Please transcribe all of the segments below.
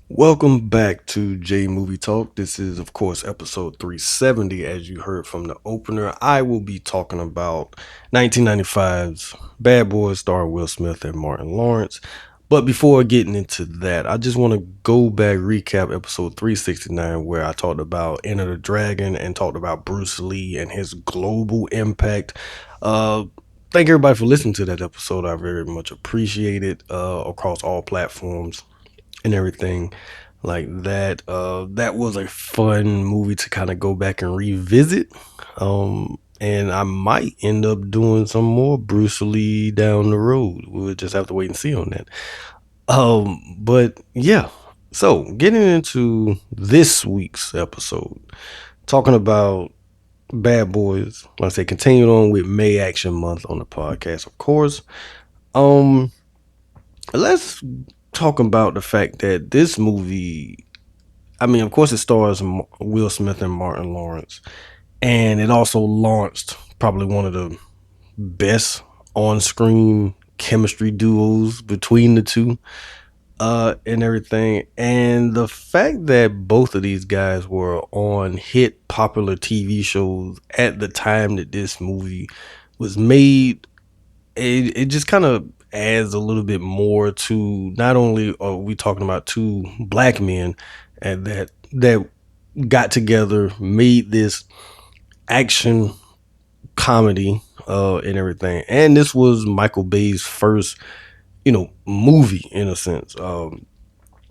Welcome back to J Movie Talk. This is, of course, episode 370. As you heard from the opener, I will be talking about 1995's Bad Boys starring Will Smith and Martin Lawrence. But before getting into that, I just want to go back, recap episode 369, where I talked about Enter the Dragon and talked about Bruce Lee and his global impact. Uh, Thank everybody for listening to that episode. I very much appreciate it across all platforms and everything like that. That was a fun movie to kind of go back and revisit. And I might end up doing some more Bruce Lee down the road. We'll just have to wait and see on that. But yeah. So getting into this week's episode, talking about Bad Boys, like I say, continued on with MayAction Month on the podcast, of course. Um, let's talk about the fact that this movie, I mean, of course, it stars Will Smith and Martin Lawrence, and it also launched probably one of the best on-screen chemistry duos between the two, and everything. And the fact that both of these guys were on hit popular TV shows at the time that this movie was made, it just kind of adds a little bit more to, not only are we talking about two black men and that got together, made this action comedy and everything. And this was Michael Bay's first, movie in a sense, and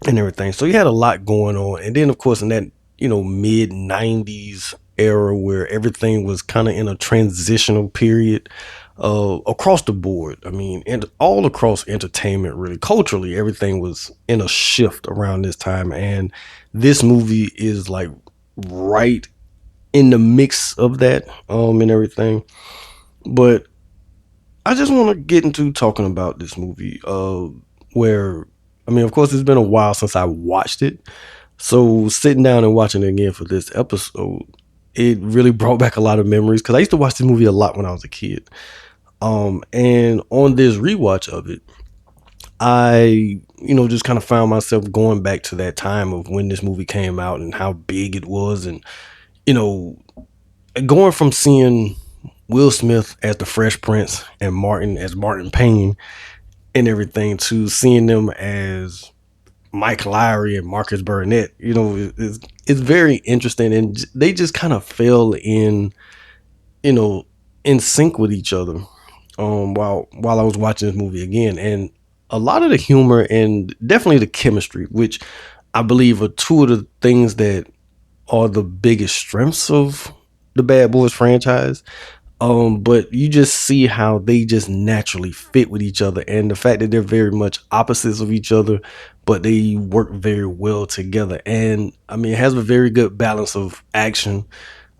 everything. So he had a lot going on. And then of course in that, mid 90s era where everything was kind of in a transitional period across the board. I mean, and all across entertainment, really, culturally, everything was in a shift around this time. And this movie is like right in the mix of that, and everything. But I just want to get into talking about this movie, where, I mean, of course, it's been a while since I watched it. So sitting down and watching it again for this episode, it really brought back a lot of memories because I used to watch this movie a lot when I was a kid. And on this rewatch of it, I, just kind of found myself going back to that time of when this movie came out and how big it was. And, you know, going from seeing Will Smith as the Fresh Prince and Martin as Martin Payne and everything to seeing them as Mike Lowry and Marcus Burnett, it's very interesting. And they just kind of fell you know, in sync with each other, while I was watching this movie again. And a lot of the humor and definitely the chemistry, which I believe are two of the things that are the biggest strengths of the Bad Boys franchise. But you just see how they just naturally fit with each other, and the fact that they're very much opposites of each other, but they work very well together. And I mean, it has a very good balance of action,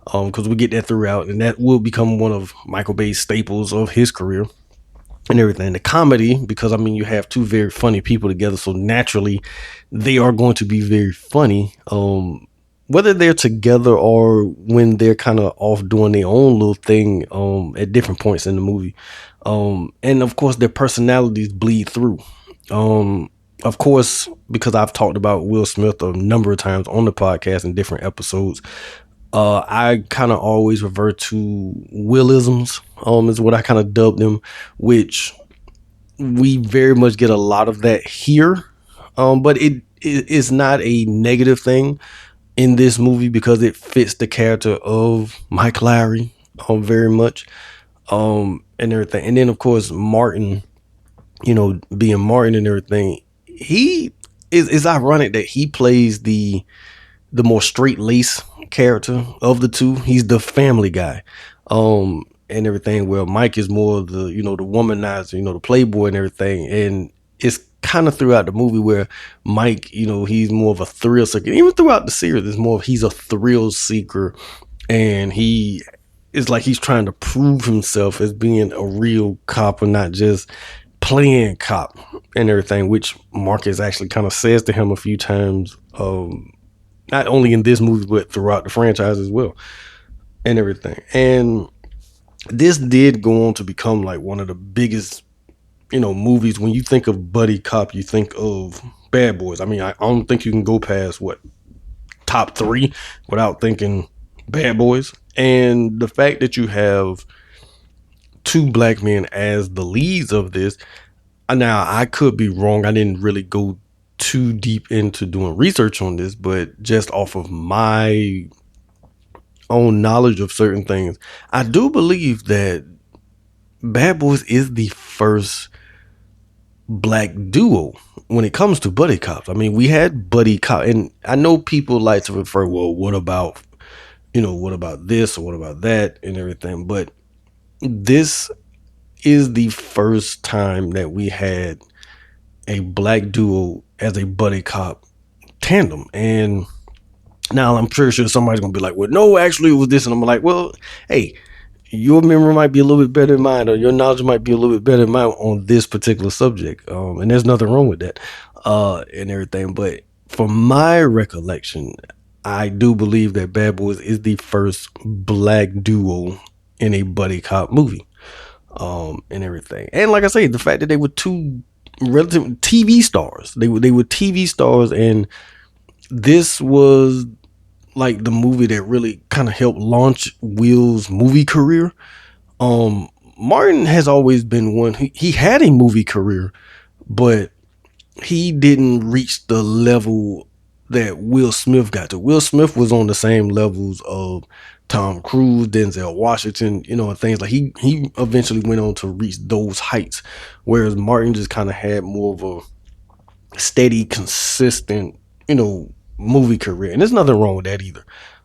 because we get that throughout, and that will become one of Michael Bay's staples of his career and everything. The comedy, because I mean, you have two very funny people together, so naturally they are going to be very funny. Whether they're together or when they're kind of off doing their own little thing, at different points in the movie. And of course their personalities bleed through. Of course, because I've talked about Will Smith a number of times on the podcast in different episodes, I kind of always revert to Willisms, is what I kind of dubbed them, which we very much get a lot of that here. But it is not a negative thing in this movie because it fits the character of Mike Lowry, very much, and everything. And then of course Martin, being Martin and everything, he is ironic that he plays the more straight lace character of the two. He's the family guy, and everything. Where Mike is more the the womanizer, the playboy and everything. And it's kind of throughout the movie where Mike, he's more of a thrill seeker. Even throughout the series, it's more of he's a thrill seeker, and he is like he's trying to prove himself as being a real cop and not just playing cop and everything. Which Marcus actually kind of says to him a few times. Not only in this movie but throughout the franchise as well and everything. And this did go on to become like one of the biggest movies. When you think of buddy cop, you think of Bad Boys. I mean, I don't think you can go past what top three without thinking Bad Boys. And the fact that you have two black men as the leads of this. Now, I could be wrong. I didn't really go too deep into doing research on this, but just off of my own knowledge of certain things, I do believe that Bad Boys is the first black duo when it comes to buddy cops. I mean, we had buddy cop, and I know people like to refer, well, what about, what about this or what about that and everything, but this is the first time that we had a black duo as a buddy cop tandem. And now I'm pretty sure somebody's gonna be like, well, no, actually it was this. And I'm like, well, hey, your memory might be a little bit better than mine, or your knowledge might be a little bit better than mine on this particular subject. And there's nothing wrong with that, and everything. But from my recollection, I do believe that Bad Boys is the first black duo in a buddy cop movie, and everything. And like I say, the fact that they were two relative TV stars, they were TV stars, and this was like the movie that really kind of helped launch Will's movie career. Martin has always been one. He had a movie career, but he didn't reach the level that Will Smith got to. Will Smith was on the same levels of Tom Cruise, Denzel Washington, and things like he eventually went on to reach those heights, whereas Martin just kind of had more of a steady, consistent, movie career. And there's nothing wrong with that either,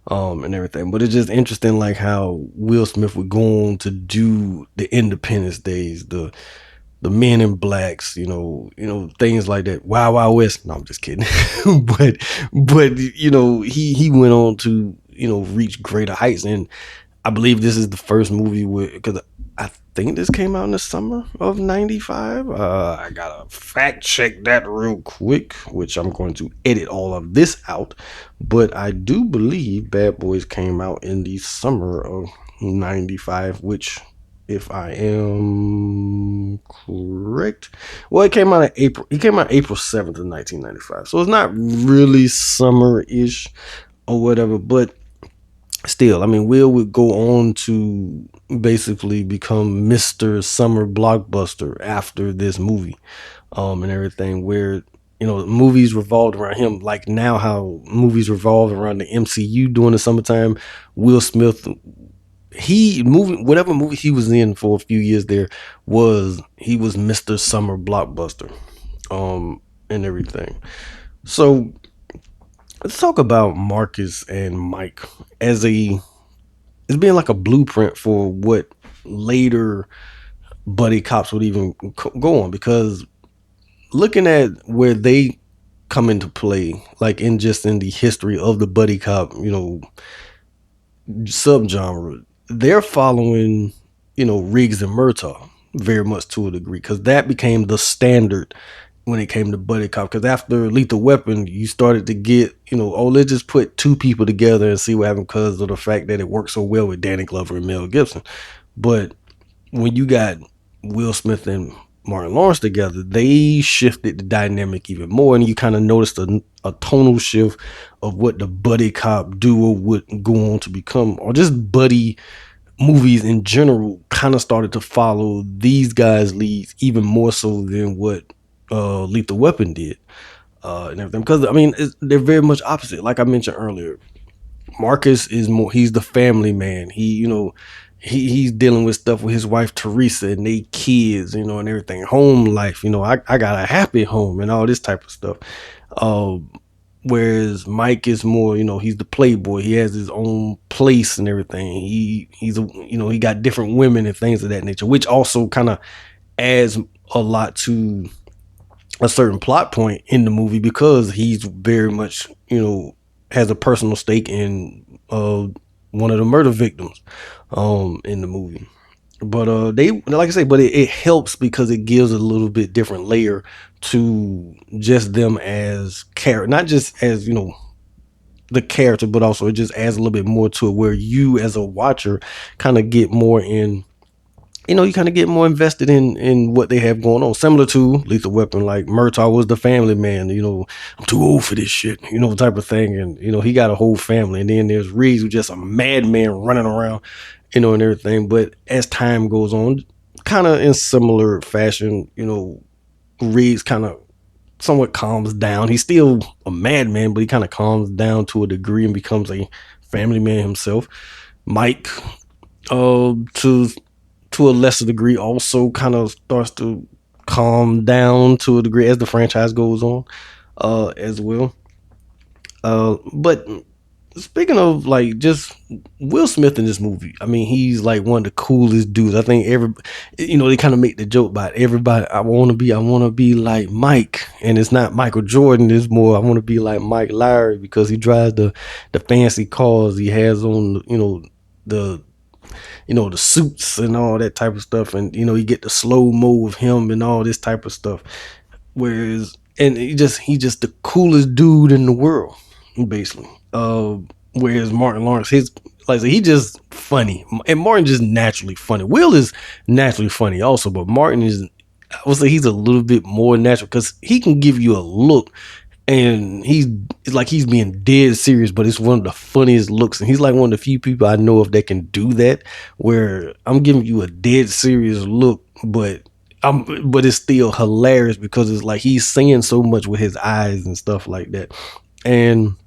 and everything. But it's just interesting, like how Will Smith would go on to do the Independence Days, the Men in Blacks, things like that. Wild Wild West. No, I'm just kidding. but he went on to reach greater heights, and I believe this is the first movie because I think this came out in the summer of '95. I gotta fact check that real quick, which I'm going to edit all of this out. But I do believe Bad Boys came out in the summer of '95, which, if I am correct, well, it came out in April. It came out April 7th of 1995, so it's not really summer-ish or whatever, but still, I mean, Will would go on to basically become Mr. Summer Blockbuster after this movie, and everything, where movies revolved around him, like now how movies revolve around the MCU during the summertime. Will Smith, whatever movie he was in for a few years there, he was Mr. Summer Blockbuster, and everything. So let's talk about Marcus and Mike as being like a blueprint for what later buddy cops would even go on, because looking at where they come into play, like in the history of the buddy cop, subgenre, they're following, Riggs and Murtaugh very much to a degree, because that became the standard when it came to buddy cop. Because after Lethal Weapon, you started to get, oh, let's just put two people together and see what happens, because of the fact that it worked so well with Danny Glover and Mel Gibson. But when you got Will Smith and Martin Lawrence together, they shifted the dynamic even more, and you kind of noticed a tonal shift of what the buddy cop duo would go on to become, or just buddy movies in general kind of started to follow these guys' leads even more so than what Lethal Weapon did, and everything. Because I mean, they're very much opposite. Like I mentioned earlier, Marcus is more. He's the family man. He's dealing with stuff with his wife Teresa and they kids, and everything. Home life, I got a happy home and all this type of stuff. Whereas Mike is more, he's the playboy. He has his own place and everything. He got different women and things of that nature, which also kind of adds a lot to a certain plot point in the movie, because he's very much, has a personal stake in one of the murder victims in the movie. But they, like I say, but it helps because it gives a little bit different layer to just them as character, not just as the character, but also it just adds a little bit more to it, where you as a watcher kind of get more in you kind of get more invested in what they have going on. Similar to Lethal Weapon, like Murtaugh was the family man. I'm too old for this shit, type of thing. And he got a whole family. And then there's Reeves, who's just a madman running around, and everything. But as time goes on, kind of in similar fashion, Reeves kind of somewhat calms down. He's still a madman, but he kind of calms down to a degree and becomes a family man himself. Mike, to a lesser degree, also kind of starts to calm down to a degree as the franchise goes on, as well. But speaking of like just Will Smith in this movie, I mean, he's like one of the coolest dudes. I think they kind of make the joke about everybody. I want to be like Mike, and it's not Michael Jordan. It's more I want to be like Mike Lowry because he drives the fancy cars. He has on, the the suits and all that type of stuff, and you get the slow mo of him and all this type of stuff. Whereas, and he just the coolest dude in the world, basically. Whereas Martin Lawrence, his like I said, he just funny, and Martin just naturally funny. Will is naturally funny also, but Martin is, I would say, he's a little bit more natural because he can give you a look and it's like he's being dead serious, but it's one of the funniest looks, and he's like one of the few people I know of that can do that, where I'm giving you a dead serious look, but it's still hilarious because it's like he's saying so much with his eyes and stuff like that. And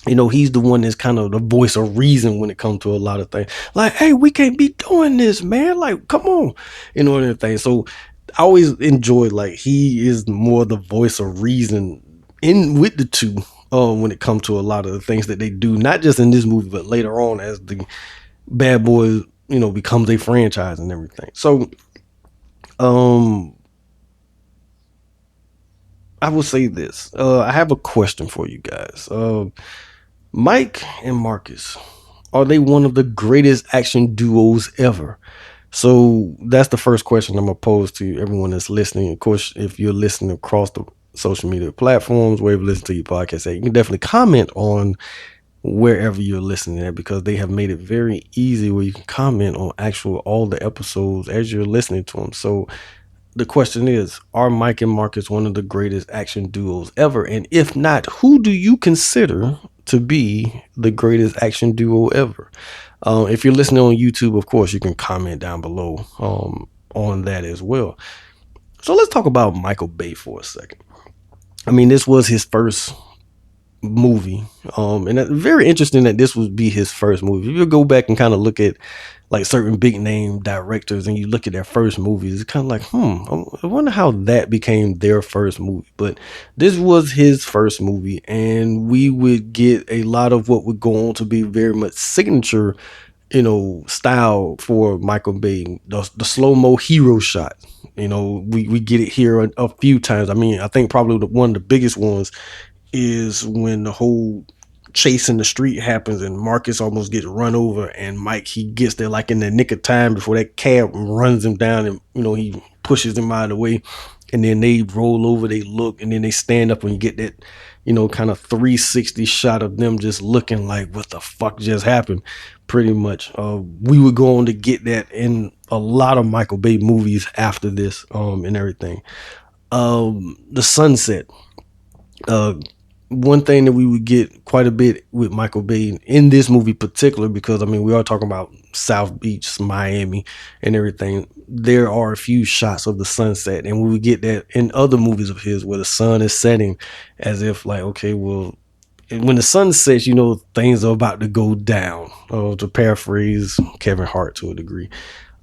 he's the one that's kind of the voice of reason when it comes to a lot of things. Like, hey, we can't be doing this, man. Like, come on, and everything. So I always enjoy, like, he is more the voice of reason in with the two, when it comes to a lot of the things that they do, not just in this movie, but later on as the Bad Boys, becomes a franchise and everything. So, um, I will say this. I have a question for you guys. Mike and Marcus, are they one of the greatest action duos ever? So that's the first question I'm gonna pose to everyone that's listening. Of course, if you're listening across the social media platforms, wherever you listen to your podcast at, you can definitely comment on wherever you're listening at, because they have made it very easy where you can comment on actual all the episodes as you're listening to them. So the question is, are Mike and Marcus one of the greatest action duos ever? And if not, who do you consider to be the greatest action duo ever? If you're listening on YouTube, of course, you can comment down below on that as well. So let's talk about Michael Bay for a second. I mean, this was his first movie, and it's very interesting that this would be his first movie. If you go back and kind of look at like certain big name directors and you look at their first movies, it's kind of like, I wonder how that became their first movie. But this was his first movie, and we would get a lot of what would go on to be very much signature, style for Michael Bay. The slow-mo hero shot, we get it here a few times. I mean, I think probably one of the biggest ones is when the whole chase in the street happens and Marcus almost gets run over, and Mike, he gets there like in the nick of time before that cab runs him down, and he pushes him out of the way, and then they roll over, they look, and then they stand up, and you get that kind of 360 shot of them just looking like, what the fuck just happened, pretty much. We would go on to get that in a lot of Michael Bay movies after this, and everything. The sunset, one thing that we would get quite a bit with Michael Bay in this movie particular, because I mean, we are talking about South Beach, Miami, and everything. There are a few shots of the sunset, and we would get that in other movies of his where the sun is setting, as if like, okay, well, when the sun sets, things are about to go down. To paraphrase Kevin Hart to a degree,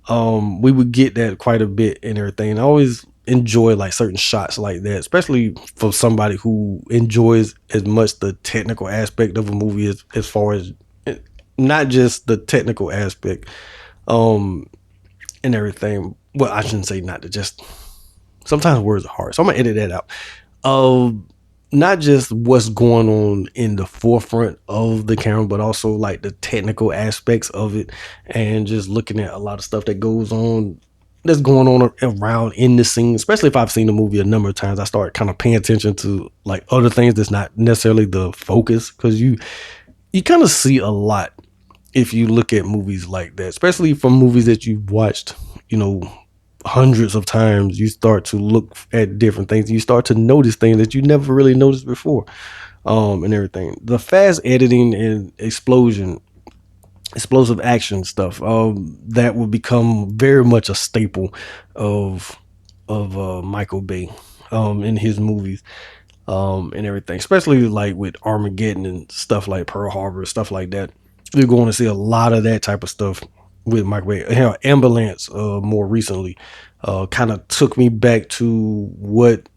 we would get that quite a bit and everything. And I always enjoy like certain shots like that, especially for somebody who enjoys as much the technical aspect of a movie as far as not just the technical aspect, and everything. Well, I shouldn't say not to just, sometimes words are hard, so I'm gonna edit that out. Not just what's going on in the forefront of the camera, but also like the technical aspects of it, and just looking at a lot of stuff that goes on, that's going on around in the scene. Especially if I've seen the movie a number of times, I start kind of paying attention to like other things that's not necessarily the focus, because you kind of see a lot if you look at movies like that, especially from movies that you've watched, you know, hundreds of times, you start to look at different things. You start to notice things that you never really noticed before, and everything. The fast editing and explosive action stuff, that will become very much a staple of Michael Bay, in his movies, and everything, especially like with Armageddon and stuff like Pearl Harbor, stuff like that. You're going to see a lot of that type of stuff with Michael Bay. Hell, Ambulance, more recently, kind of took me back to what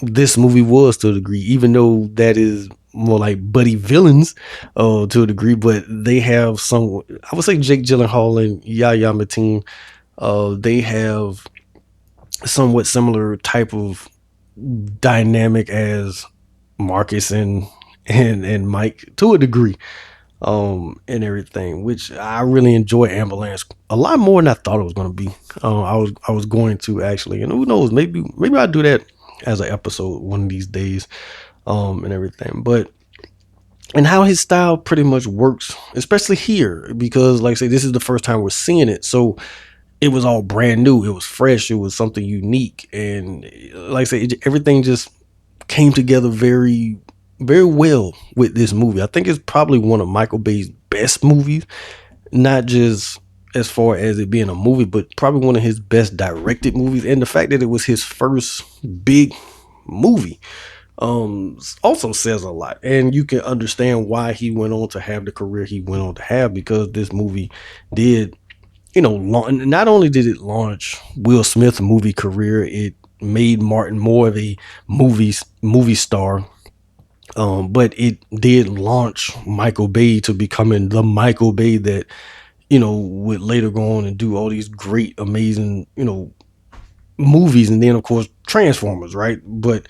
this movie was to a degree, even though that is more like buddy villains, to a degree, but they have some, I would say Jake Gyllenhaal and Yahya Mateen, they have somewhat similar type of dynamic as Marcus and Mike to a degree, and everything, which I really enjoy Ambulance a lot more than I thought it was going to be. I was going to actually, and who knows, maybe I'll do that as an episode one of these days, and everything. But and how his style pretty much works, especially here, because like I say, this is the first time we're seeing it, so it was all brand new, it was fresh, it was something unique, and like I say, everything just came together very, very well with this movie. I think it's probably one of Michael Bay's best movies, not just as far as it being a movie, but probably one of his best directed movies. And the fact that it was his first big movie, also says a lot. And you can understand why he went on to have the career he went on to have, because this movie did, not only did it launch Will Smith's movie career, it made Martin more of a movie star, but it did launch Michael Bay to becoming the Michael Bay that, would later go on and do all these great, amazing, movies, and then of course Transformers, right? But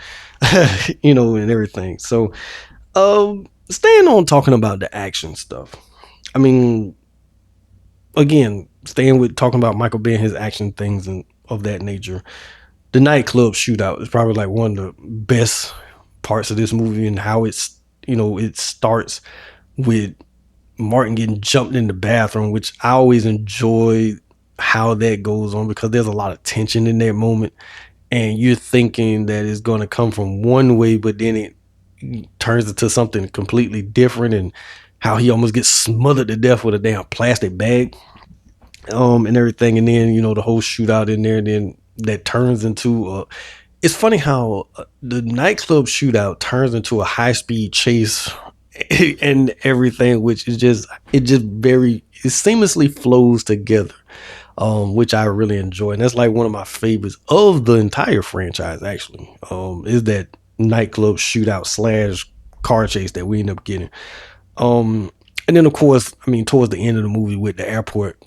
and everything. So, staying on talking about the action stuff. I mean, again, staying with talking about Michael Bay and his action things and of that nature. The nightclub shootout is probably like one of the best parts of this movie, and how it starts with Martin getting jumped in the bathroom, which I always enjoy how that goes on, because there's a lot of tension in that moment, and you're thinking that it's going to come from one way, but then it turns into something completely different, and how he almost gets smothered to death with a damn plastic bag, and everything, and then the whole shootout in there, and then that turns into it's funny how the nightclub shootout turns into a high speed chase and everything, which is it seamlessly flows together, which I really enjoy. And that's like one of my favorites of the entire franchise, actually, is that nightclub shootout slash car chase that we end up getting. And then of course, I mean, towards the end of the movie with the airport,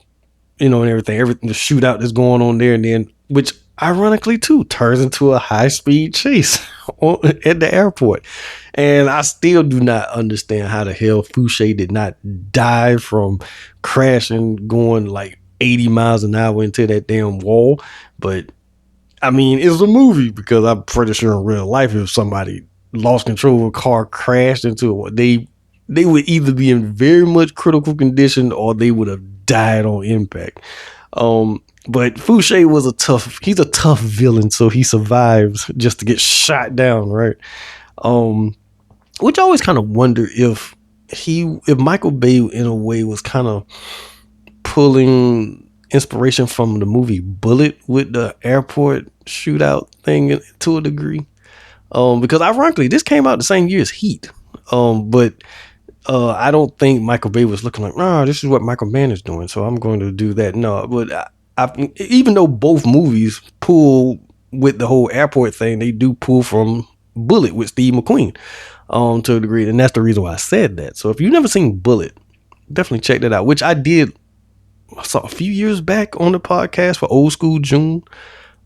and everything, the shootout that's going on there, and then, which ironically too turns into a high speed chase at the airport. And I still do not understand how the hell Fouché did not die from crashing going like 80 miles an hour into that damn wall. But I mean, it's a movie, because I'm pretty sure in real life, if somebody lost control of a car, crashed into it, they would either be in very much critical condition, or they would have died on impact. But Fouché he's a tough villain, so he survives just to get shot down, right? Which I always kind of wonder if Michael Bay in a way was kind of pulling inspiration from the movie Bullet with the airport shootout thing to a degree. Because ironically, this came out the same year as Heat. But I don't think Michael Bay was looking like, this is what Michael Mann is doing, so I'm going to do that. No, but even though both movies pull with the whole airport thing, they do pull from Bullet with Steve McQueen, to a degree, and that's the reason why I said that. So if you've never seen Bullet, definitely check that out, which I saw a few years back on the podcast for Old School June,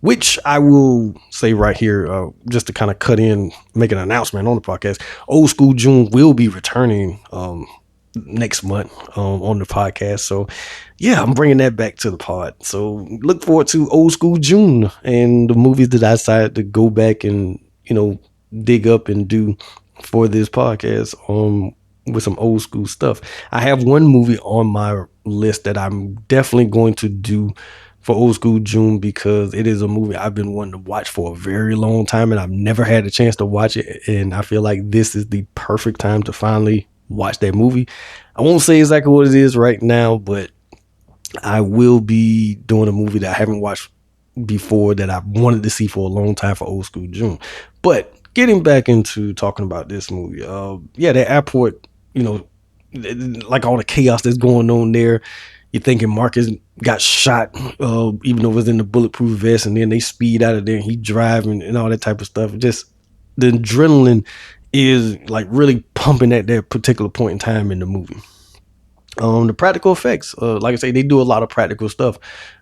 which I will say right here, just to kind of cut in, make an announcement on the podcast. Old School June will be returning next month on the podcast. So yeah, I'm bringing that back to the pod. So look forward to Old School June and the movies that I decided to go back and dig up and do for this podcast. with some old school stuff. I have one movie on my list that I'm definitely going to do for old school June, because it is a movie I've been wanting to watch for a very long time and I've never had a chance to watch it. And I feel like this is the perfect time to finally watch that movie. I won't say exactly what it is right now, but I will be doing a movie that I haven't watched before that I wanted to see for a long time for old school June. But getting back into talking about this movie, yeah, the airport, you know, like all the chaos that's going on there. You're thinking Marcus got shot, even though it was in the bulletproof vest, and then they speed out of there and he driving and all that type of stuff. Just the adrenaline is like really pumping at that particular point in time in the movie. The practical effects, like I say, they do a lot of practical stuff.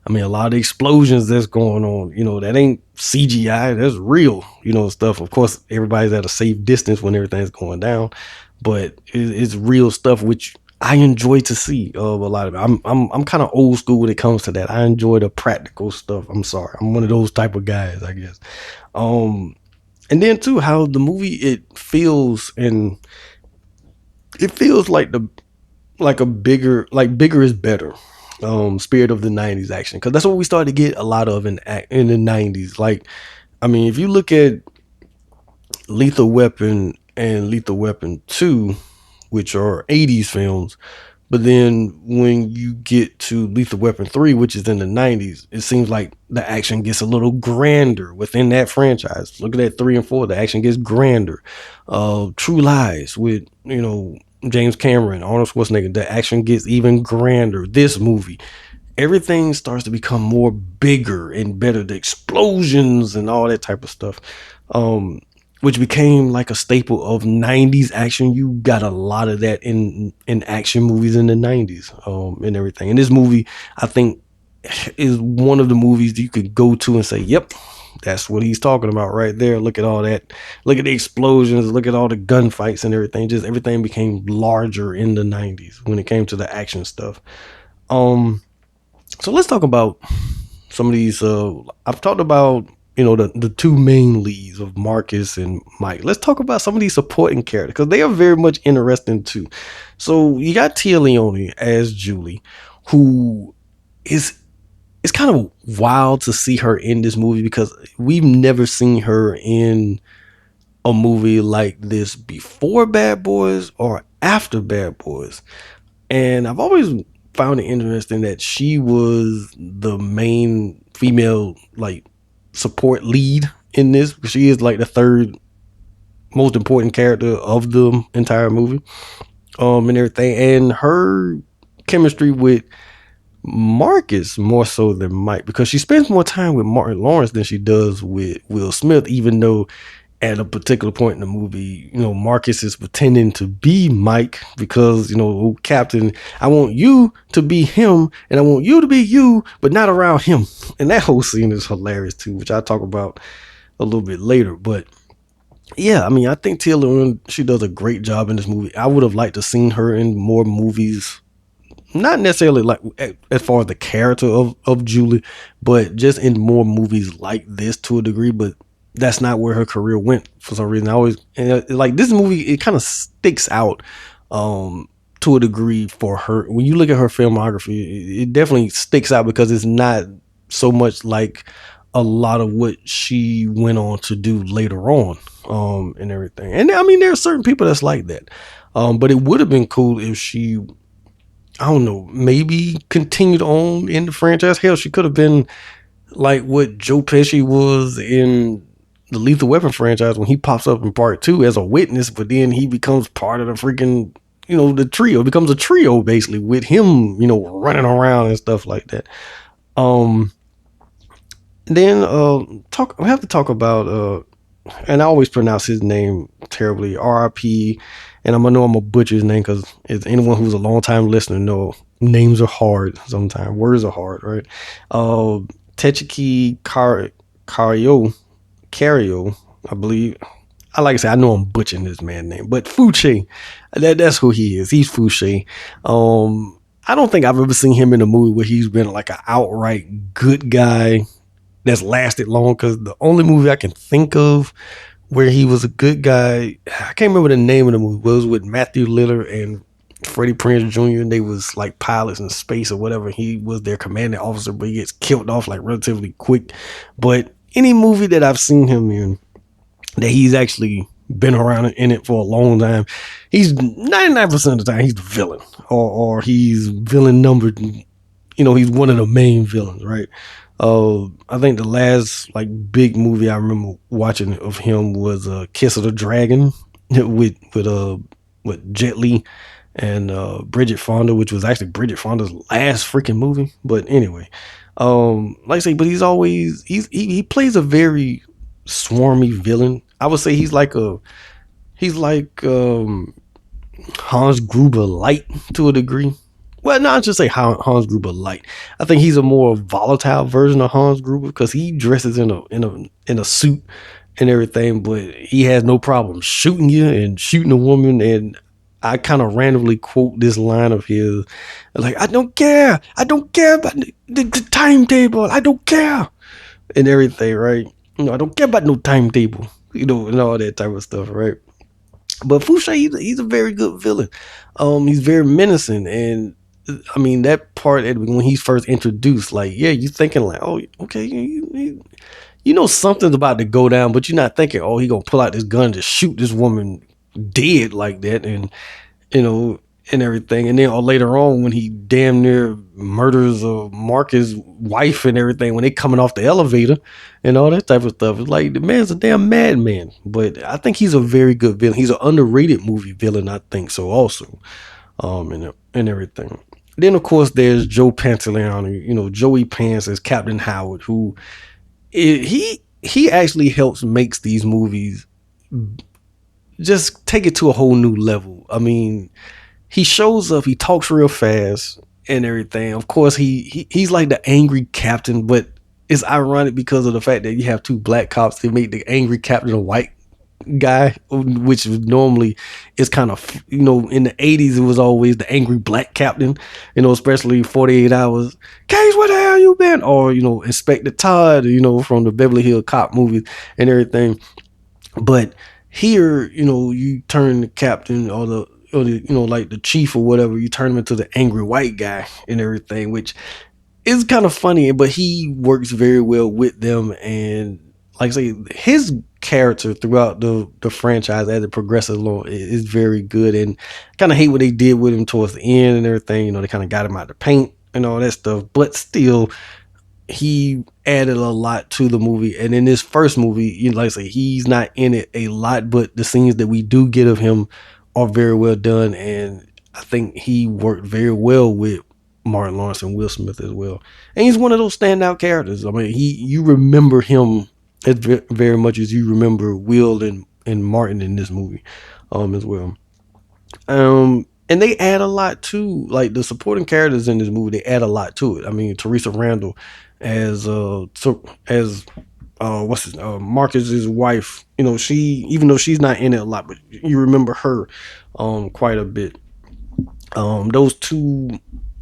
I mean, a lot of the explosions that's going on, that ain't CGI, that's real, stuff. Of course, everybody's at a safe distance when everything's going down, but it's real stuff, which I enjoy to see. A lot of it. I'm kind of old school when it comes to that. I enjoy the practical stuff. I'm sorry, I'm one of those type of guys, I guess. And then too, how the movie it feels, and it feels like a bigger is better spirit of the 90s action, because that's what we started to get a lot of in the 90s. Like, I mean, if you look at Lethal Weapon and Lethal Weapon 2, which are 80s films, but then when you get to Lethal Weapon 3, which is in the 90s, it seems like the action gets a little grander within that franchise. Look at that 3 and 4, the action gets grander. True Lies with, James Cameron, Arnold Schwarzenegger, the action gets even grander. This movie, everything starts to become more bigger and better. The explosions and all that type of stuff. Which became like a staple of 90s action. You got a lot of that in action movies in the 90s, and everything. And this movie, I think, is one of the movies that you could go to and say, yep, that's what he's talking about right there. Look at all that. Look at the explosions. Look at all the gunfights and everything. Just everything became larger in the 90s when it came to the action stuff. So let's talk about some of these. I've talked about, the two main leads of Marcus and Mike. Let's talk about some of these supporting characters, because they are very much interesting too. So you got Tia Leone as Julie, who is, it's kind of wild to see her in this movie, because we've never seen her in a movie like this before Bad Boys or after Bad Boys. And I've always found it interesting that she was the main female, like, support lead in this. She is like the third most important character of the entire movie, and everything. And her chemistry with Marcus more so than Mike, because she spends more time with Martin Lawrence than she does with Will Smith, even though at a particular point in the movie, Marcus is pretending to be Mike, because, Captain, I want you to be him and I want you to be you, but not around him. And that whole scene is hilarious too, which I'll talk about a little bit later. But yeah, I mean, I think Tia Leone, she does a great job in this movie. I would have liked to seen her in more movies, not necessarily like as far as the character of Julie, but just in more movies like this to a degree. But that's not where her career went for some reason. I always, like, this movie, it kind of sticks out to a degree for her. When you look at her filmography, it definitely sticks out, because it's not so much like a lot of what she went on to do later on, and everything. And I mean, there are certain people that's like that. But it would have been cool if she, I don't know, maybe continued on in the franchise. Hell, she could have been like what Joe Pesci was in the Lethal Weapon franchise, when he pops up in part 2 as a witness, but then he becomes part of the freaking, the trio. It becomes a trio basically with him, running around and stuff like that. Then we have to talk about and I always pronounce his name terribly, RIP, and I know I'm gonna butcher his name, because if anyone who's a long time listener know, names are hard sometimes, words are hard, right? Techiki Cario, I believe. Like I said, I know I'm butchering this man's name, but Fouché, that's who he is. He's Fouché. I don't think I've ever seen him in a movie where he's been like an outright good guy that's lasted long, because the only movie I can think of where he was a good guy. I can't remember the name of the movie. It was with Matthew Lillard and Freddie Prinze Jr. And they was like pilots in space or whatever. He was their commanding officer, but he gets killed off like relatively quick. But any movie that I've seen him in that he's actually been around in it for a long time, he's 99% of the time he's the villain, or he's villain numbered. He's one of the main villains, right? I think the last like big movie I remember watching of him was Kiss of the Dragon with Jet Li and Bridget Fonda, which was actually Bridget Fonda's last freaking movie. But anyway, like I say, but he plays a very swarmy villain. I would say he's like Hans Gruber light to a degree. Well, not just say Hans Gruber light. I think he's a more volatile version of Hans Gruber because he dresses in a suit and everything, but he has no problem shooting you and shooting a woman. And I kind of randomly quote this line of his, like, I don't care about the timetable, I don't care, and everything, right? I don't care about no timetable, and all that type of stuff, right? But Fouché, he's a very good villain. He's very menacing, and I mean that part when he's first introduced, like, yeah, you thinking like, oh, okay, you know something's about to go down, but you're not thinking, oh, he gonna pull out this gun to shoot this woman dead like that, and you know, and everything. And then later on, when he damn near murders Marcus' wife and everything, when they coming off the elevator and all that type of stuff, it's like the man's a damn madman. But I think he's a very good villain. He's an underrated movie villain, I think so also, and everything. Then of course there's Joe Pantoliano, Joey Pants as Captain Howard, who he actually helps makes these movies just take it to a whole new level. I mean, he shows up, he talks real fast and everything. Of course, he's like the angry captain, but it's ironic because of the fact that you have two black cops. They make the angry captain a white guy, which normally is kind of, in the 80s, it was always the angry black captain, especially 48 Hours. Case, where the hell you been? Or, Inspector Todd, from the Beverly Hills Cop movies and everything. But here, you turn the captain or the like the chief or whatever, you turn him into the angry white guy and everything, which is kind of funny, but he works very well with them. And like I say, his character throughout the franchise as it progresses along is very good. And kind of hate what they did with him towards the end and everything. They kind of got him out the paint and all that stuff, but still, he added a lot to the movie. And in this first movie, like I say, he's not in it a lot, but the scenes that we do get of him are very well done. And I think he worked very well with Martin Lawrence and Will Smith as well. And he's one of those standout characters. I mean, you remember him as very much as you remember Will and Martin in this movie, as well. And they add a lot to, like, the supporting characters in this movie. They add a lot to it. I mean, Teresa Randall as Marcus's wife. She, even though she's not in it a lot, but you remember her quite a bit. Those two,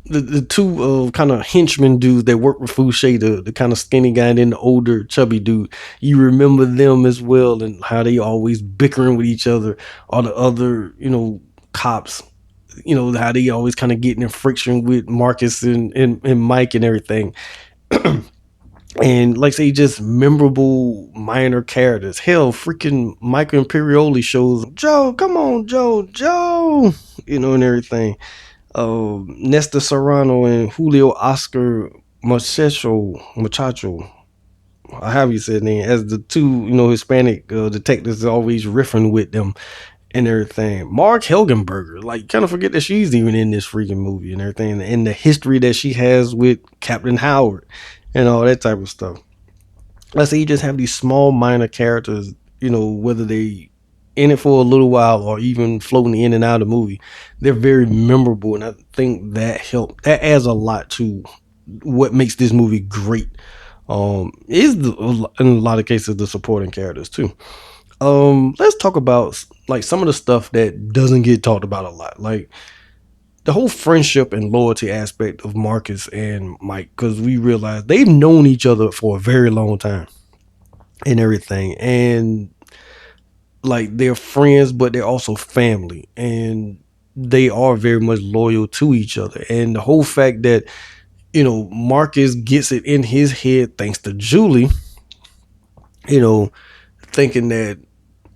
the two kind of henchmen dudes that work with Fouché, the kind of skinny guy and then the older chubby dude, you remember them as well, and how they always bickering with each other, or the other cops, how they always kind of getting in friction with Marcus and Mike and everything. And like I say, just memorable minor characters. Hell, freaking Michael Imperioli shows Joe, come on, Joe, and everything. Nestor Serrano and Julio Oscar Muchacho, I have you said name, as the two, Hispanic detectives, always riffing with them and everything. Mark Helgenberger, like, kind of forget that she's even in this freaking movie and everything, and the history that she has with Captain Howard and all that type of stuff. Let's say you just have these small minor characters, whether they in it for a little while or even floating in and out of the movie, they're very memorable, and I think that adds a lot to what makes this movie great. In a lot of cases the supporting characters too. Let's talk about like some of the stuff that doesn't get talked about a lot, like the whole friendship and loyalty aspect of Marcus and Mike, because we realize they've known each other for a very long time and everything. And like they're friends, but they're also family, and they are very much loyal to each other. And the whole fact that Marcus gets it in his head thanks to Julie, you know, thinking that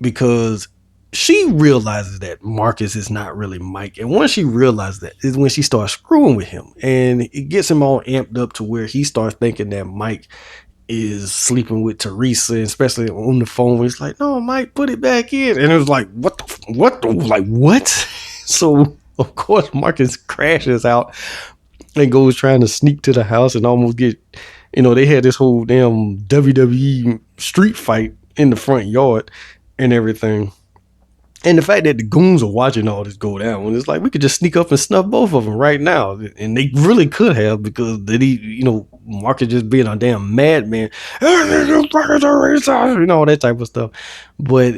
because she realizes that Marcus is not really Mike. And once she realizes that is when she starts screwing with him. And it gets him all amped up to where he starts thinking that Mike is sleeping with Teresa, especially on the phone where he's like, no, Mike, put it back in. And it was like, what? So of course Marcus crashes out and goes trying to sneak to the house and almost get, they had this whole damn WWE street fight in the front yard and everything. And the fact that the goons are watching all this go down, when it's like we could just sneak up and snuff both of them right now, and they really could have because Marcus just being a damn madman, all that type of stuff. But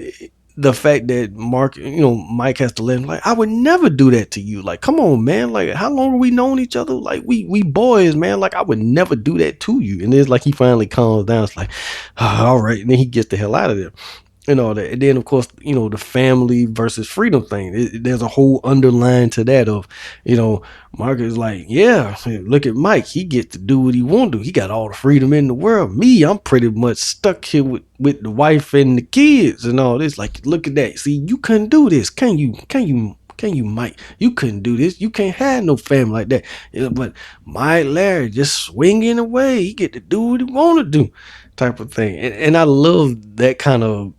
the fact that Mike has to let him, like, I would never do that to you. Like, come on, man. Like, how long have we known each other? Like, we boys, man. Like, I would never do that to you. And it's like he finally calms down. It's like, all right. And then he gets the hell out of there and all that. And then, of course, the family versus freedom thing. There's a whole underline to that of, Marcus is like, yeah, look at Mike. He gets to do what he want to do. He got all the freedom in the world. Me, I'm pretty much stuck here with the wife and the kids and all this. Like, look at that. See, you couldn't do this. Can you, Mike? You couldn't do this. You can't have no family like that. But Mike Larry just swinging away. He get to do what he want to do, type of thing. And I love that kind of,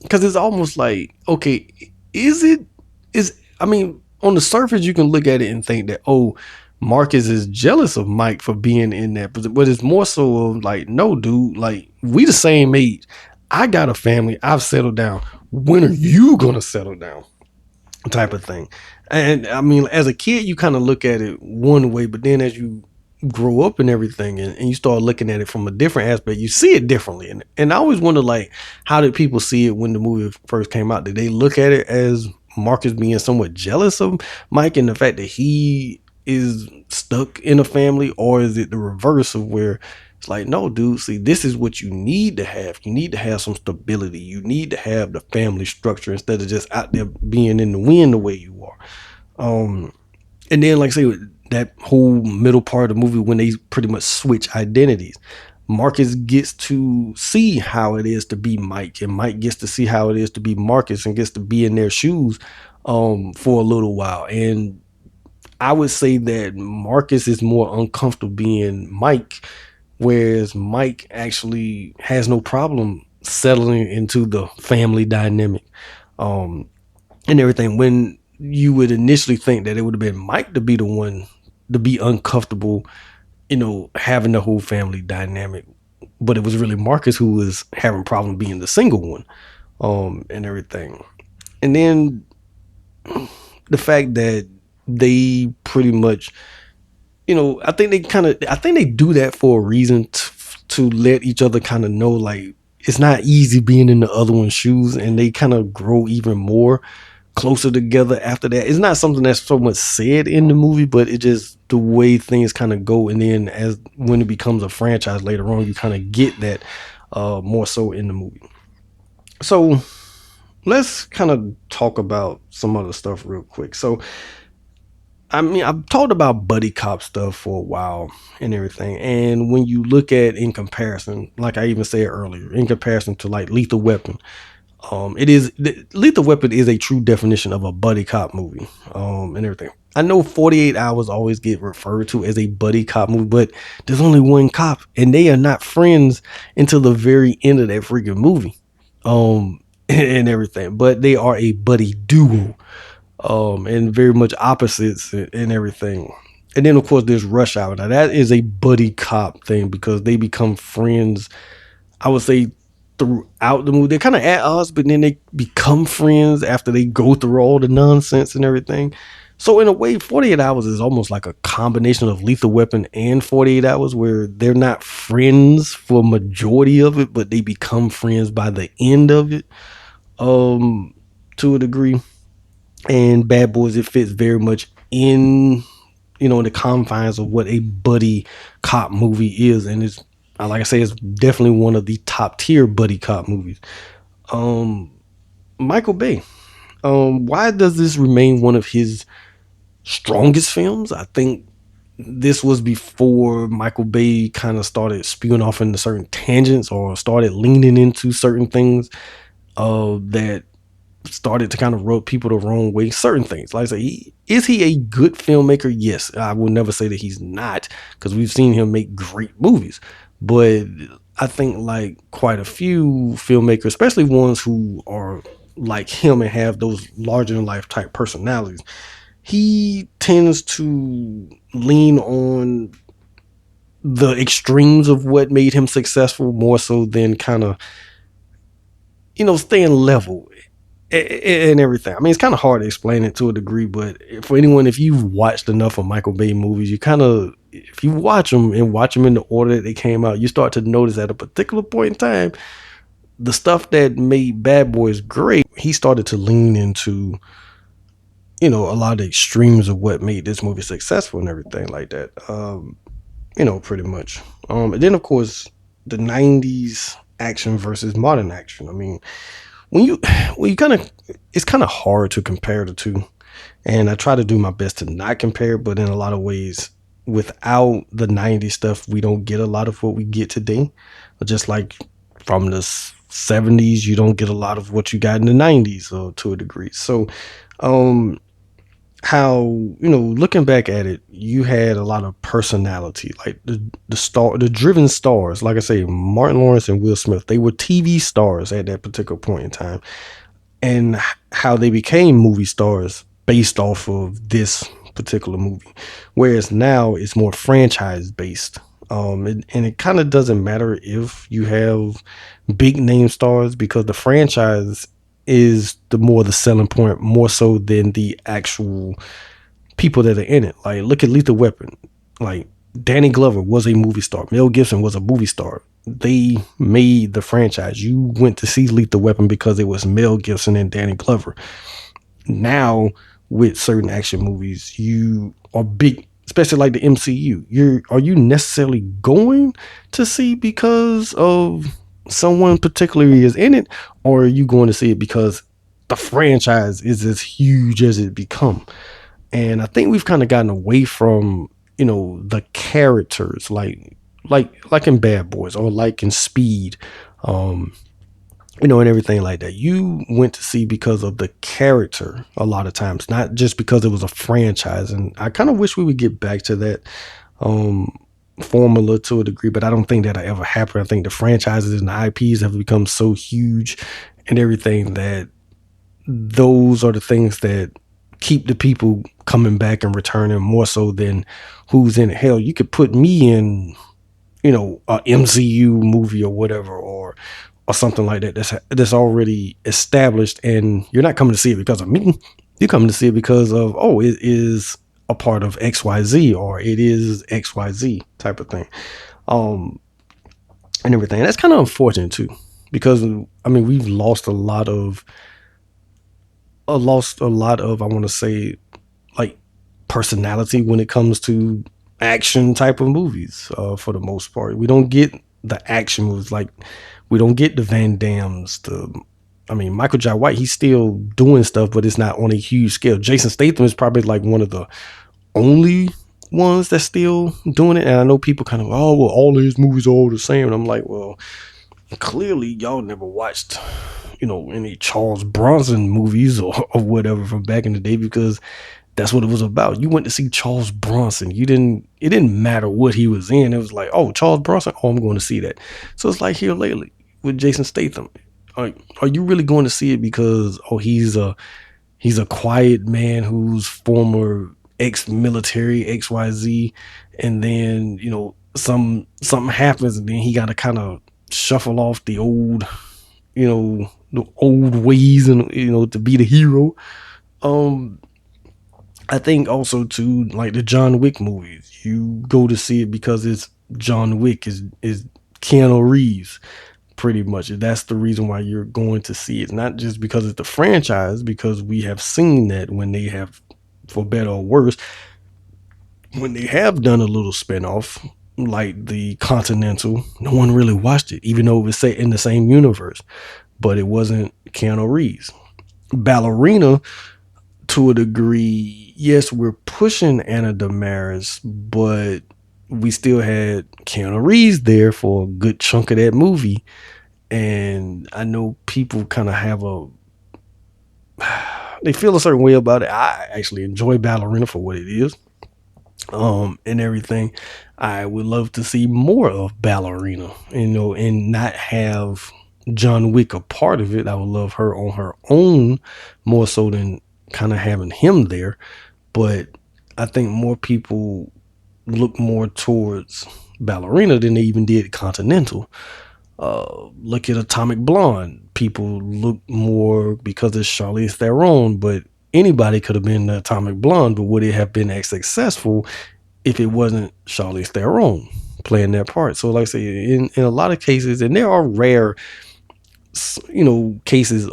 because it's almost like, okay, I mean, on the surface you can look at it and think that, oh, Marcus is jealous of Mike for being in that, but it's more so of like, no, dude, like, we the same age. I got a family. I've settled down. When are you gonna settle down? Type of thing. And I mean, as a kid, you kind of look at it one way, but then as you grow up and everything, and you start looking at it from a different aspect, you see it differently. And I always wonder, like, how did people see it when the movie first came out? Did they look at it as Marcus being somewhat jealous of Mike and the fact that he is stuck in a family, or is it the reverse of where it's like, no, dude, see, this is what you need to have. You need to have some stability. You need to have the family structure instead of just out there being in the wind the way you are. And then, like I say, that whole middle part of the movie when they pretty much switch identities, Marcus gets to see how it is to be Mike, and Mike gets to see how it is to be Marcus, and gets to be in their shoes for a little while. And I would say that Marcus is more uncomfortable being Mike, whereas Mike actually has no problem settling into the family dynamic and everything. When you would initially think that it would have been Mike to be the one to be uncomfortable, having the whole family dynamic, but it was really Marcus who was having problem being the single one, and everything. And then the fact that they pretty much, I think they do that for a reason to let each other kind of know, like, it's not easy being in the other one's shoes, and they kind of grow even more closer together after that. It's not something that's so much said in the movie, but it just the way things kind of go. And then as when it becomes a franchise later on, you kind of get that more so in the movie. So let's kind of talk about some other stuff real quick. So I mean, I've talked about buddy cop stuff for a while and everything. And when you look at in comparison, like I even said earlier, in comparison to like Lethal Weapon, Lethal Weapon is a true definition of a buddy cop movie, and everything. I know 48 Hours always get referred to as a buddy cop movie, but there's only one cop, and they are not friends until the very end of that freaking movie, and everything. But they are a buddy duo, and very much opposites and everything. And then of course there's Rush Hour. Now that is a buddy cop thing because they become friends, I would say, throughout the movie. They're kind of at odds, but then they become friends after they go through all the nonsense and everything. So in a way, 48 Hours is almost like a combination of Lethal Weapon and 48 Hours, where they're not friends for majority of it, but they become friends by the end of it, to a degree. And Bad Boys, it fits very much in, in the confines of what a buddy cop movie is. And it's, like I say, it's definitely one of the top tier buddy cop movies. Michael Bay. Why does this remain one of his strongest films? I think this was before Michael Bay kind of started spewing off into certain tangents or started leaning into certain things that started to kind of rub people the wrong way. Certain things, like I say, is he a good filmmaker? Yes, I will never say that he's not, because we've seen him make great movies. But I think like quite a few filmmakers, especially ones who are like him and have those larger than life type personalities, he tends to lean on the extremes of what made him successful more so than kind of staying level and everything. I mean, it's kind of hard to explain it to a degree, but for anyone, if you've watched enough of Michael Bay movies, you kind of, if you watch them and watch them in the order that they came out, you start to notice at a particular point in time, the stuff that made Bad Boys great, he started to lean into, a lot of the extremes of what made this movie successful and everything like that. Pretty much. And then of course, the '90s action versus modern action. I mean, when you when you kind of, it's kind of hard to compare the two, and I try to do my best to not compare, but in a lot of ways, without the '90s stuff, we don't get a lot of what we get today. Just like from the '70s, you don't get a lot of what you got in the '90s, to a degree. So um how, looking back at it, you had a lot of personality, like the driven stars, like I say, Martin Lawrence and Will Smith, they were TV stars at that particular point in time, and how they became movie stars based off of this particular movie. Whereas now it's more franchise based. And it kind of doesn't matter if you have big name stars, because the franchise is the selling point, more so than the actual people that are in it. Like, look at Lethal Weapon. Like, Danny Glover was a movie star. Mel Gibson was a movie star. They made the franchise. You went to see Lethal Weapon because it was Mel Gibson and Danny Glover. Now, with certain action movies, you are big, especially like the MCU. Are you necessarily going to see because of someone particularly is in it, or are you going to see it because the franchise is as huge as it become? And I think we've kind of gotten away from, the characters, like in Bad Boys or like in Speed, um and everything like that. You went to see because of the character a lot of times, not just because it was a franchise. And I kind of wish we would get back to that um formula to a degree, but I don't think that'll ever happen. I think the franchises and the IPs have become so huge and everything that those are the things that keep the people coming back and returning more so than who's in it. Hell, you could put me in, a MCU movie or whatever, or something like that that's already established, and you're not coming to see it because of me. You're coming to see it because of, oh, it is a part of XYZ, or it is XYZ type of thing. Um and everything. And that's kind of unfortunate too, because I mean, we've lost a lot of I want to say, like, personality when it comes to action type of movies. For the most part, we don't get the action movies, like we don't get the Van Dams. I mean, Michael Jai White, he's still doing stuff, but it's not on a huge scale. Jason Statham is probably like one of the only ones that's still doing it. And I know people kind of, oh, well, all his movies are all the same. And I'm like, well, clearly y'all never watched, any Charles Bronson movies or whatever from back in the day, because that's what it was about. You went to see Charles Bronson. It didn't matter what he was in. It was like, oh, Charles Bronson, oh, I'm going to see that. So it's like here lately with Jason Statham. Are you really going to see it because, oh, he's a quiet man who's former ex-military XYZ, and then, something happens, and then he got to kind of shuffle off the old ways, and to be the hero. um I think also too, like the John Wick movies, you go to see it because it's John Wick, is Keanu Reeves, pretty much. That's the reason why you're going to see it, not just because it's the franchise, because we have seen that when they have, for better or worse, when they have done a little spinoff, like the Continental, no one really watched it, even though it was set in the same universe, but it wasn't Keanu Reeves. Ballerina, to a degree, yes, we're pushing Anna Damaris, but we still had Keanu Reeves there for a good chunk of that movie. And I know people kind of have a they feel a certain way about it. I actually enjoy Ballerina for what it is, and everything. I would love to see more of Ballerina, and not have John Wick a part of it. I would love her on her own more so than kind of having him there. But I think more people look more towards Ballerina than they even did Continental. Look at Atomic Blonde. People look more because it's Charlize Theron, but anybody could have been the Atomic Blonde, but would it have been as successful if it wasn't Charlize Theron playing that part? So, like I say, in a lot of cases, and there are rare, cases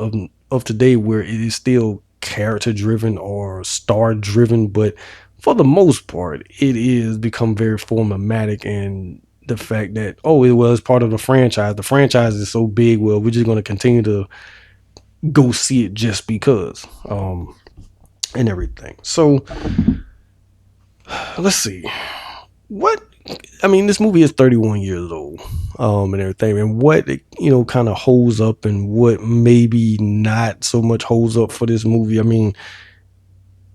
of today where it is still character driven or star driven, but for the most part, it is become very formatic. And the fact that, oh, it was part of the franchise. The franchise is so big. Well, we're just going to continue to go see it just because, and everything. So let's see what. I mean, this movie is 31 years old, and everything, and what kind of holds up, and what maybe not so much holds up for this movie. I mean,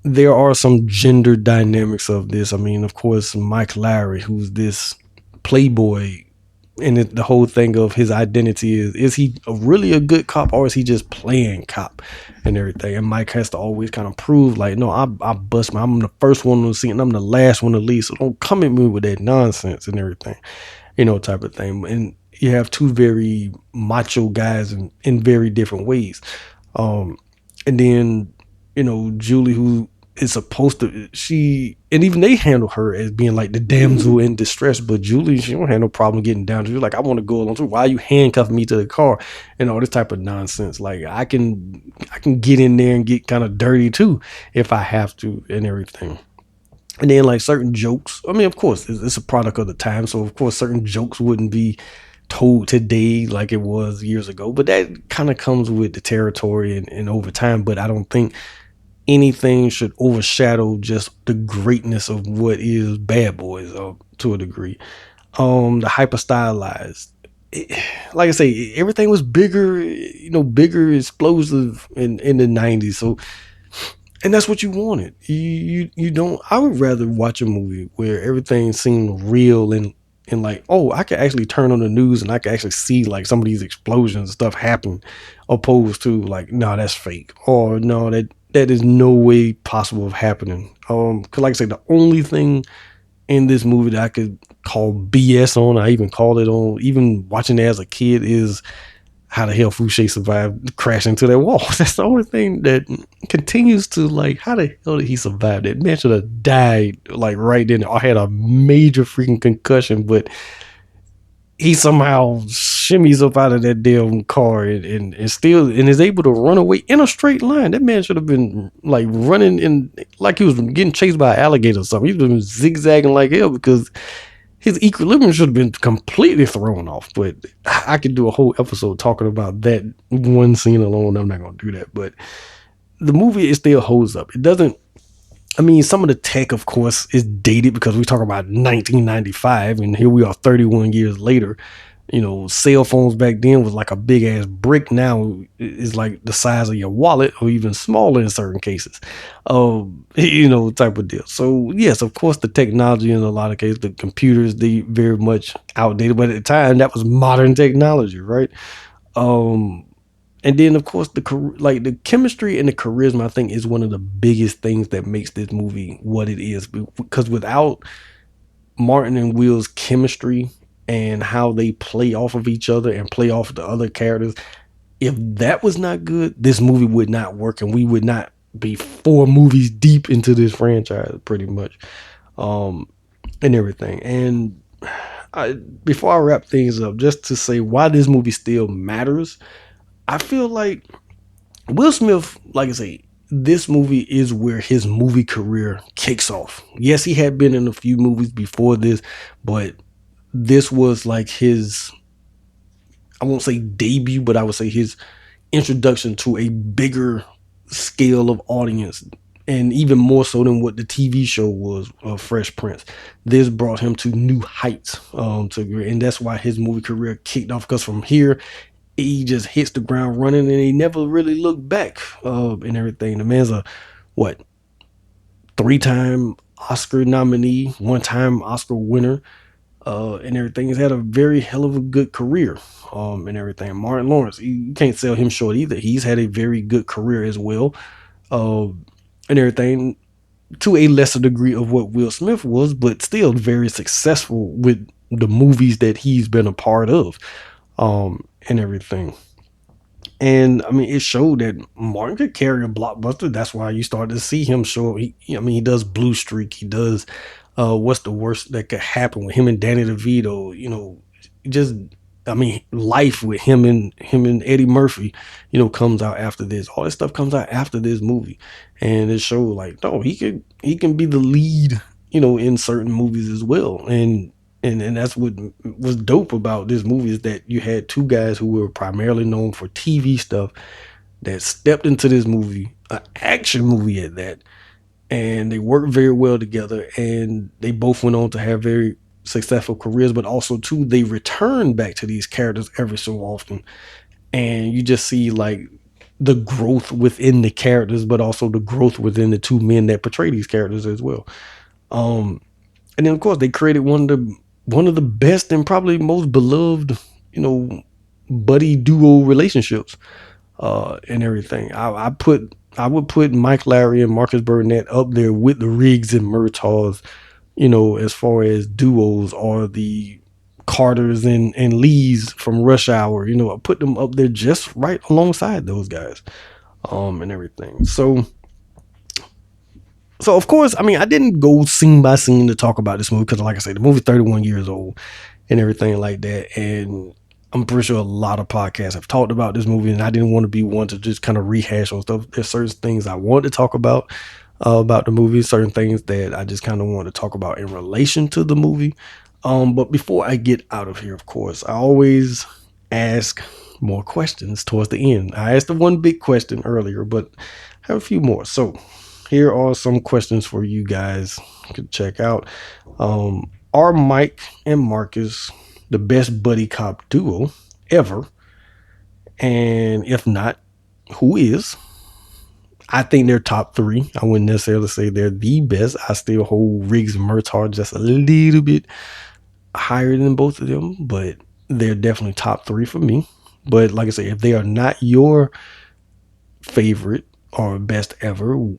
there are some gender dynamics of this. I mean, of course, Mike Lowry, who's this playboy, and the whole thing of his identity is he really a good cop, or is he just playing cop and everything? And Mike has to always kind of prove, like, no, I bust I'm the first one on the scene and I'm the last one to leave, so don't come at me with that nonsense and everything, type of thing. And you have two very macho guys in very different ways. And then, Julie, who is supposed to, and even they handle her as being like the damsel in distress, but Julie, she don't have no problem getting down to you. Like, I want to go along too. Why are you handcuffing me to the car? And all this type of nonsense. Like, I can get in there and get kind of dirty too if I have to and everything. And then, like, certain jokes, I mean, of course, it's a product of the time, so of course certain jokes wouldn't be told today like it was years ago, but that kind of comes with the territory and over time. But I don't think anything should overshadow just the greatness of what is Bad Boys, to a degree. The hyper stylized, like I say, everything was bigger, bigger, explosive in the 90s. So, and that's what you wanted. You don't. I would rather watch a movie where everything seemed real, and like, oh, I could actually turn on the news and I could actually see like some of these explosions and stuff happen, opposed to like, no, that's fake, or no, that is no way possible of happening. Cause like I say, the only thing in this movie that I could call BS on, I even called it on, even watching it as a kid, is how the hell Fouché survived crashing into that wall. That's the only thing that continues to, like, how the hell did he survive that? Man should have died like right then. I had a major freaking concussion, but he somehow shimmies up out of that damn car and still and is able to run away in a straight line. That man should have been like running in like he was getting chased by an alligator or something. He was been zigzagging like hell because his equilibrium should have been completely thrown off. But I could do a whole episode talking about that one scene alone. I'm not gonna do that. But the movie, it still holds up. It doesn't. I mean, some of the tech, of course, is dated because we talk about 1995, and here we are 31 years later. Cell phones back then was like a big ass brick. Now is like the size of your wallet, or even smaller in certain cases. Type of deal. So yes, of course, the technology in a lot of cases, the computers, they very much outdated. But at the time, that was modern technology, right? And then of course the chemistry and the charisma, I think, is one of the biggest things that makes this movie what it is. Because without Martin and Will's chemistry and how they play off of each other and play off the other characters, if that was not good, this movie would not work, and we would not be 4 movies deep into this franchise, pretty much, and everything. And before I wrap things up, just to say why this movie still matters, I feel like Will Smith, like I say, this movie is where his movie career kicks off. Yes, he had been in a few movies before this, but this was like his, I won't say debut, but I would say his introduction to a bigger scale of audience, and even more so than what the TV show was, Fresh Prince. This brought him to new heights, and that's why his movie career kicked off. Because from here, he just hits the ground running, and he never really looked back, and everything. The man's a what, three-time Oscar nominee, one-time Oscar winner, and everything. He's had a very hell of a good career, and everything. Martin Lawrence, you can't sell him short either. He's had a very good career as well, uh, and everything, to a lesser degree of what Will Smith was, but still very successful with the movies that he's been a part of, and everything. And I mean, it showed that Martin could carry a blockbuster. That's why you started to see him show. I mean, he does Blue Streak. He does what's the worst that could happen with him and Danny DeVito. Just, I mean, life with him and Eddie Murphy. Comes out after this. All this stuff comes out after this movie, and it showed like, no, he can be the lead. In certain movies as well, and that's what was dope about this movie, is that you had two guys who were primarily known for TV stuff that stepped into this movie, an action movie at that, and they worked very well together, and they both went on to have very successful careers, but also too, they returned back to these characters every so often, and you just see like the growth within the characters, but also the growth within the two men that portray these characters as well. Um, and then of course they created one of the best and probably most beloved, you know, buddy duo relationships, and everything. I would put Mike Lowry and Marcus Burnett up there with the Riggs and Murtaughs, as far as duos, or the Carters and Lees from Rush Hour. I put them up there just right alongside those guys, and everything. So of course, I mean, I didn't go scene by scene to talk about this movie because, like I said, the movie's 31 years old and everything like that. And I'm pretty sure a lot of podcasts have talked about this movie, and I didn't want to be one to just kind of rehash on stuff. There's certain things I want to talk about the movie, certain things that I just kind of want to talk about in relation to the movie. But before I get out of here, of course, I always ask more questions towards the end. I asked the one big question earlier, but I have a few more. So here are some questions for you guys to check out. Are Mike and Marcus the best buddy cop duo ever? And if not, who is? I think they're top three. I wouldn't necessarily say they're the best. I still hold Riggs and Murtaugh just a little bit higher than both of them, but they're definitely top three for me. But like I say, if they are not your favorite or best ever, who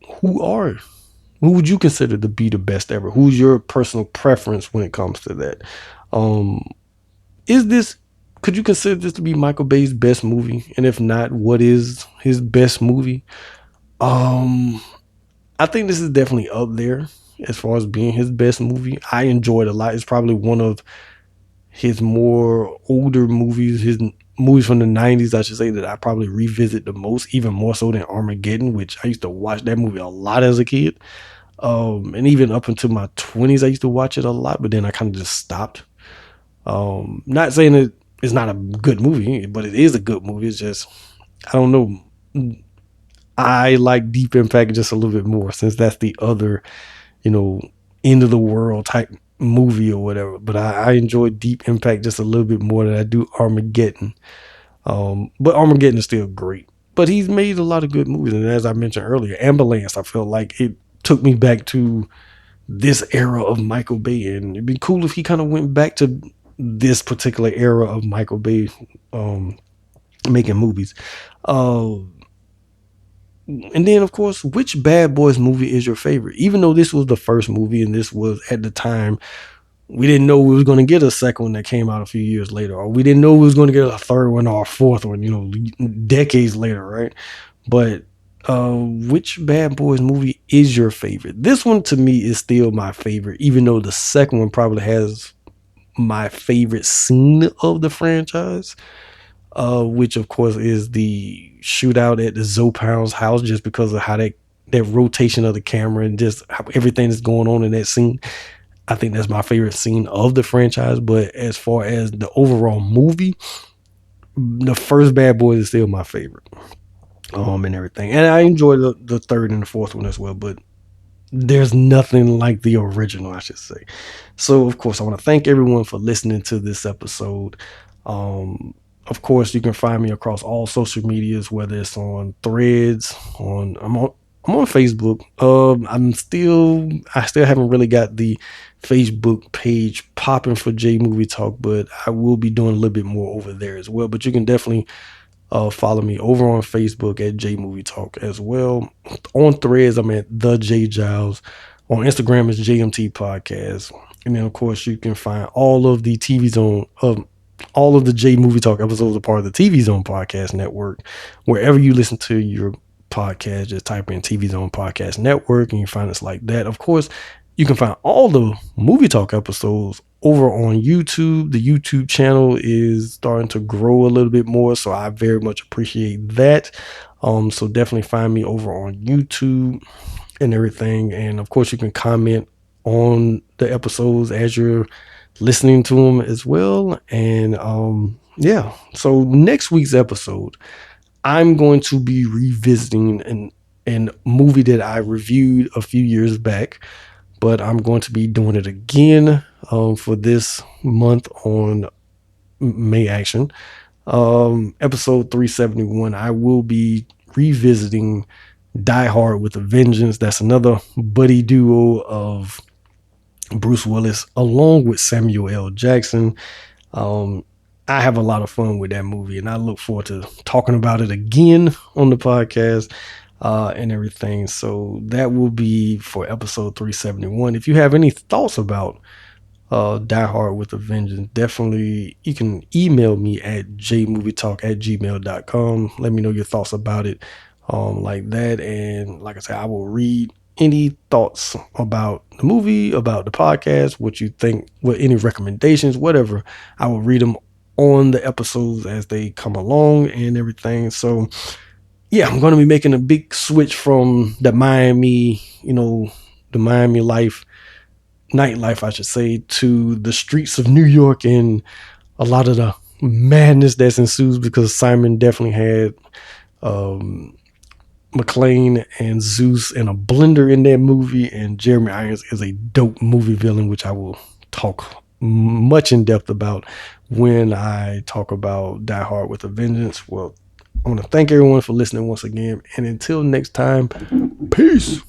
would you consider to be the best ever? Who's your personal preference when it comes to that? Um, is this Could you consider this to be Michael Bay's best movie? And if not, what is his best movie? Um, I think this is definitely up there as far as being his best movie. I enjoyed it a lot. It's probably one of his more older movies, his movies from the 90s, I should say, that I probably revisit the most, even more so than Armageddon, which I used to watch that movie a lot as a kid. And even up until my 20s, I used to watch it a lot, but then I kind of just stopped. Not saying that it's not a good movie, but it is a good movie. It's just, I don't know. I like Deep Impact just a little bit more, since that's the other, you know, end of the world type movie or whatever. But I enjoy Deep Impact just a little bit more than I do Armageddon. But Armageddon is still great. But he's made a lot of good movies. And as I mentioned earlier, Ambulance, I felt like it took me back to this era of Michael Bay. And it'd be cool if he kind of went back to this particular era of Michael Bay making movies. Uh, and then, of course, which Bad Boys movie is your favorite? Even though this was the first movie, and this was at the time, we didn't know we was going to get a second one that came out a few years later, or we didn't know we was going to get a third one or a fourth one, decades later, right? But which Bad Boys movie is your favorite? This one to me is still my favorite, even though the second one probably has my favorite scene of the franchise, which of course is the shootout at the Zopound's house, just because of how that rotation of the camera and just how everything is going on in that scene. I think that's my favorite scene of the franchise. But as far as the overall movie, the first Bad Boys is still my favorite. and everything. And I enjoy the third and the fourth one as well, but there's nothing like the original, I should say. So, of course, I want to thank everyone for listening to this episode. Of course, you can find me across all social medias, whether it's on Threads, I'm on Facebook. I still haven't really got the Facebook page popping for J Movie Talk, but I will be doing a little bit more over there as well. But you can definitely follow me over on Facebook at J Movie Talk as well. On Threads, I'm at the J Giles. On Instagram, it's JMT Podcast. And then, of course, you can find all of the TV Zone all of the J Movie Talk episodes are part of the TV Zone Podcast Network. Wherever you listen to your podcast, just type in TV Zone Podcast Network and you find us like that. Of course, you can find all the Movie Talk episodes over on YouTube. The YouTube channel is starting to grow a little bit more, so I very much appreciate that. So definitely find me over on YouTube and everything. And of course, you can comment on the episodes as you're listening to them as well. And yeah, so next week's episode, I'm going to be revisiting an movie that I reviewed a few years back, but I'm going to be doing it again for this month on May Action. Episode 371, I will be revisiting Die Hard with a Vengeance. That's another buddy duo of Bruce Willis along with Samuel L. Jackson. Um, I have a lot of fun with that movie, and I look forward to talking about it again on the podcast and everything. So that will be for episode 371. If you have any thoughts about Die Hard with a Vengeance, definitely you can email me at jmovietalk@gmail.com. Let me know your thoughts about it like that. And like I said, I will read any thoughts about the movie, about the podcast, what you think, what any recommendations, whatever. I will read them on the episodes as they come along and everything. So yeah, I'm going to be making a big switch from the Miami, the Miami life, nightlife, I should say, to the streets of New York and a lot of the madness that ensues because Simon definitely had McClane and Zeus in a blender in that movie, and Jeremy Irons is a dope movie villain, which I will talk much in depth about when I talk about Die Hard with a Vengeance. Well, I want to thank everyone for listening once again, and until next time, peace.